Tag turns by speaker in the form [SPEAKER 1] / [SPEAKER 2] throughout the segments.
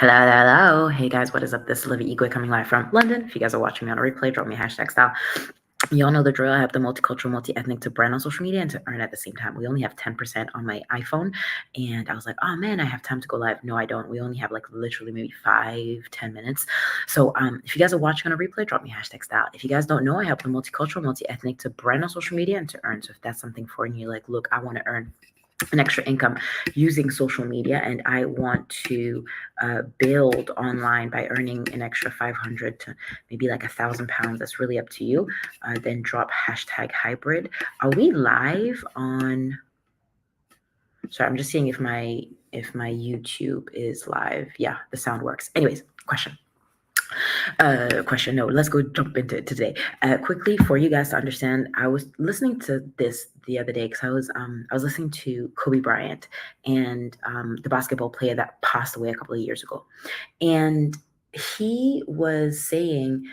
[SPEAKER 1] Hello, hello. Hey guys, what is up? This is Olivia Igwe coming live from London. If you guys are watching me on a replay, drop me a hashtag style. Y'all know the drill. I have the multicultural, multi-ethnic to brand on social media and to earn at the same time. We only have 10% on my iPhone. And I was like, oh man, I have time to go live. No, I don't. We only have like literally maybe 5-10 minutes. So if you guys are watching on a replay, drop me hashtag style. If you guys don't know, I have the multicultural, multi-ethnic to brand on social media and to earn. So if that's something for you, like, look, I want to earn an extra income using social media and I want to build online by earning an extra 500 to maybe like £1,000. That's really up to you. Then drop hashtag hybrid. Are we live on? Sorry, I'm just seeing if my YouTube is live. Yeah, the sound works. Anyways, question. No, let's go jump into it today. Quickly for you guys to understand, I was listening to this the other day because I was listening to Kobe Bryant and the basketball player that passed away a couple of years ago, and he was saying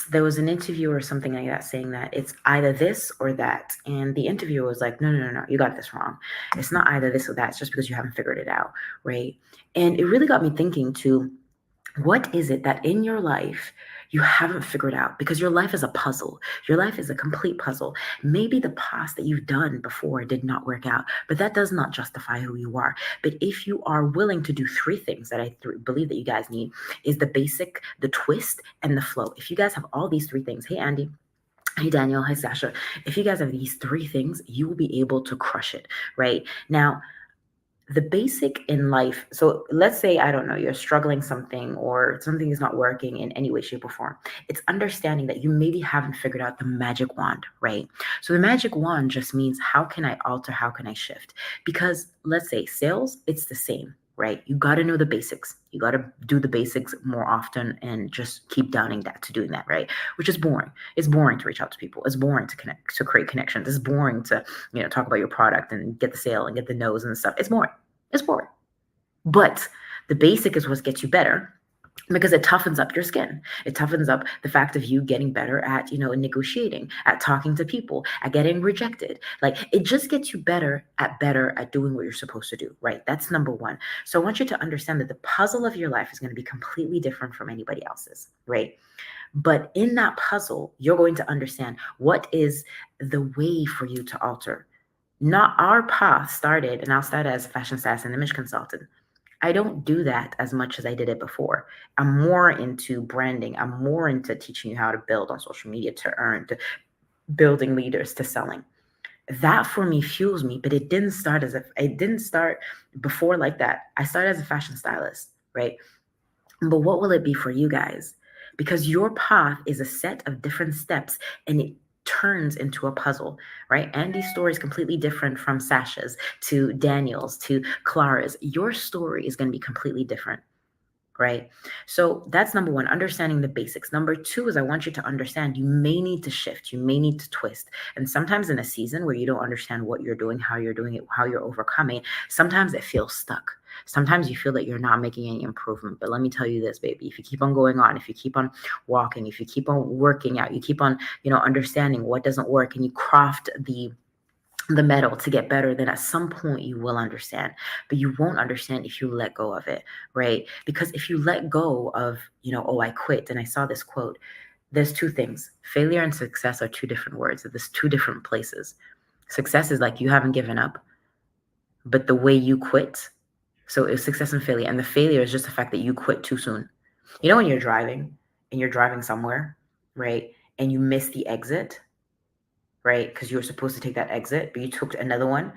[SPEAKER 1] there was an interview or something like that saying that it's either this or that, and the interviewer was like, no, you got this wrong. It's not either this or that. It's just because you haven't figured it out, right? And it really got me thinking too. What is it that in your life you haven't figured out? Because your life is a puzzle. Your life is a complete puzzle. Maybe the past that you've done before did not work out, but that does not justify who you are. But if you are willing to do three things that I believe that you guys need is the basic, the twist, and the flow. If you guys have all these three things, hey, Andy. Hey, Daniel. Hi, Sasha. If you guys have these three things, you will be able to crush it, right? Now, the basic in life, so let's say, I don't know, you're struggling something or something is not working in any way, shape, or form. It's understanding that you maybe haven't figured out the magic wand, right? So the magic wand just means how can I alter, how can I shift? Because let's say sales, it's the same, right? You got to know the basics. You got to do the basics more often and just keep downing that to doing that, right? Which is boring. It's boring to reach out to people. It's boring to connect, to create connections. It's boring to, talk about your product and get the sale and get the no's and stuff. It's boring. It's boring. But the basic is what gets you better because it toughens up your skin. It toughens up the fact of you getting better at, negotiating, at talking to people, at getting rejected. Like it just gets you better at doing what you're supposed to do, right? That's number one. So I want you to understand that the puzzle of your life is going to be completely different from anybody else's, right? But in that puzzle, you're going to understand what is the way for you to alter. Not our path started, and I'll start as a fashion stylist and image consultant. I don't do that as much as I did it before. I'm more into branding. I'm more into teaching you how to build on social media, to earn, to building leaders, to selling. That for me fuels me, but it didn't start before like that. I started as a fashion stylist, right? But what will it be for you guys? Because your path is a set of different steps and it turns into a puzzle, right? Andy's story is completely different from Sasha's to Daniel's to Clara's. Your story is going to be completely different, right? So that's number one, understanding the basics. Number two is I want you to understand you may need to shift, you may need to twist. And sometimes in a season where you don't understand what you're doing, how you're doing it, how you're overcoming, sometimes it feels stuck. Sometimes you feel that you're not making any improvement. But let me tell you this, baby, if you keep on going on, if you keep on walking, if you keep on working out, you keep on, understanding what doesn't work and you craft the metal to get better, then at some point you will understand, but you won't understand if you let go of it, right? Because if you let go of, oh, I quit, and I saw this quote, there's two things. Failure and success are two different words. There's two different places. Success is like you haven't given up, but the way you quit, so it's success and failure. And the failure is just the fact that you quit too soon. When you're driving and you're driving somewhere, right? And you miss the exit, right? Because you were supposed to take that exit, but you took another one.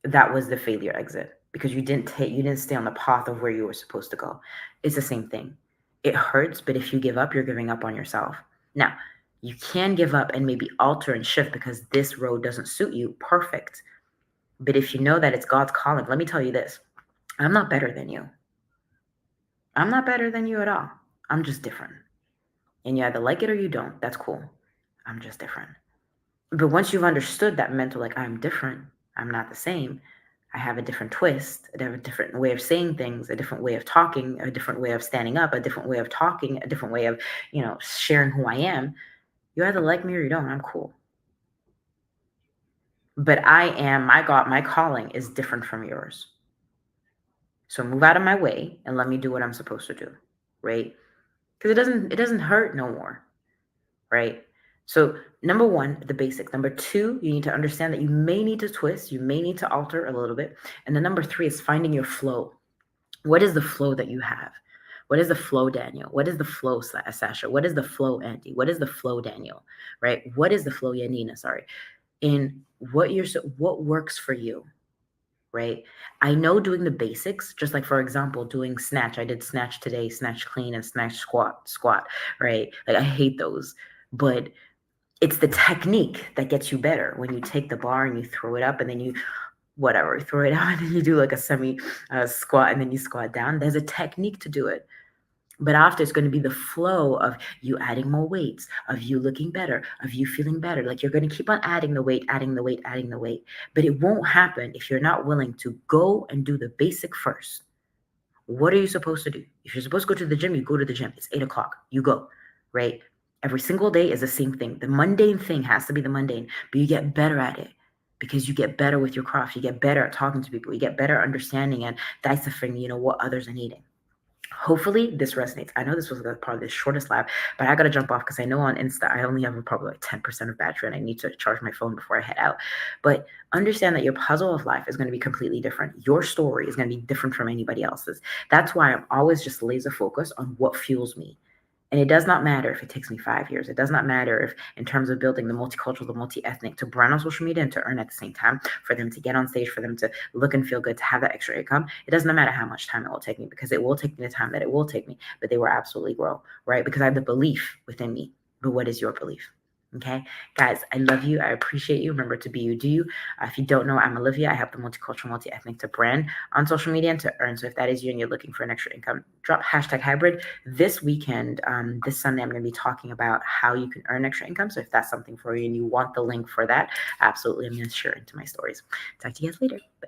[SPEAKER 1] That was the failure exit because you didn't stay on the path of where you were supposed to go. It's the same thing. It hurts, but if you give up, you're giving up on yourself. Now, you can give up and maybe alter and shift because this road doesn't suit you. Perfect. But if you know that it's God's calling, let me tell you this. I'm not better than you. I'm not better than you at all. I'm just different. And you either like it or you don't. That's cool. I'm just different. But once you've understood that mental, like I'm different, I'm not the same, I have a different twist, I have a different way of saying things, a different way of talking, a different way of standing up, a different way of talking, a different way of, sharing who I am. You either like me or you don't. I'm cool. But my calling is different from yours. So move out of my way and let me do what I'm supposed to do, right? Because it doesn't hurt no more, right? So number one, the basics. Number two, you need to understand that you may need to twist, you may need to alter a little bit. And the number three is finding your flow. What is the flow that you have? What is the flow, Daniel? What is the flow, Sasha? What is the flow, Andy? What is the flow, Daniel? Right? What is the flow, Yanina? Sorry. In what works for you, right? I know doing the basics, just like for example, doing snatch. I did snatch today, snatch clean and snatch squat, right? Like I hate those, but it's the technique that gets you better when you take the bar and you throw it up and then you whatever throw it out and then you do like a semi squat and then you squat down. There's a technique to do it. But after, it's going to be the flow of you adding more weights, of you looking better, of you feeling better. Like you're going to keep on adding the weight, adding the weight, adding the weight. But it won't happen if you're not willing to go and do the basic first. What are you supposed to do? If you're supposed to go to the gym, you go to the gym. It's 8 o'clock. You go, right? Every single day is the same thing. The mundane thing has to be the mundane, but you get better at it because you get better with your craft. You get better at talking to people. You get better understanding and deciphering, what others are needing. Hopefully this resonates. I know this was probably the shortest live, but I got to jump off because I know on Insta I only have probably like 10% of battery and I need to charge my phone before I head out. But understand that your puzzle of life is going to be completely different. Your story is going to be different from anybody else's. That's why I'm always just laser focused on what fuels me. And it does not matter if it takes me 5 years. It does not matter if, in terms of building the multicultural, the multi-ethnic, to brand on social media and to earn at the same time, for them to get on stage, for them to look and feel good, to have that extra income. It doesn't matter how much time it will take me, because it will take me the time that it will take me, but they will absolutely grow, right? Because I have the belief within me. But what is your belief? Okay, guys, I love you. I appreciate you. Remember to be you, do you. If you don't know, I'm Olivia. I help the multicultural, multi-ethnic to brand on social media and to earn. So if that is you and you're looking for an extra income, drop #hybrid. This weekend, this Sunday, I'm going to be talking about how you can earn extra income. So if that's something for you and you want the link for that, absolutely, I'm going to share it into my stories. Talk to you guys later. Bye.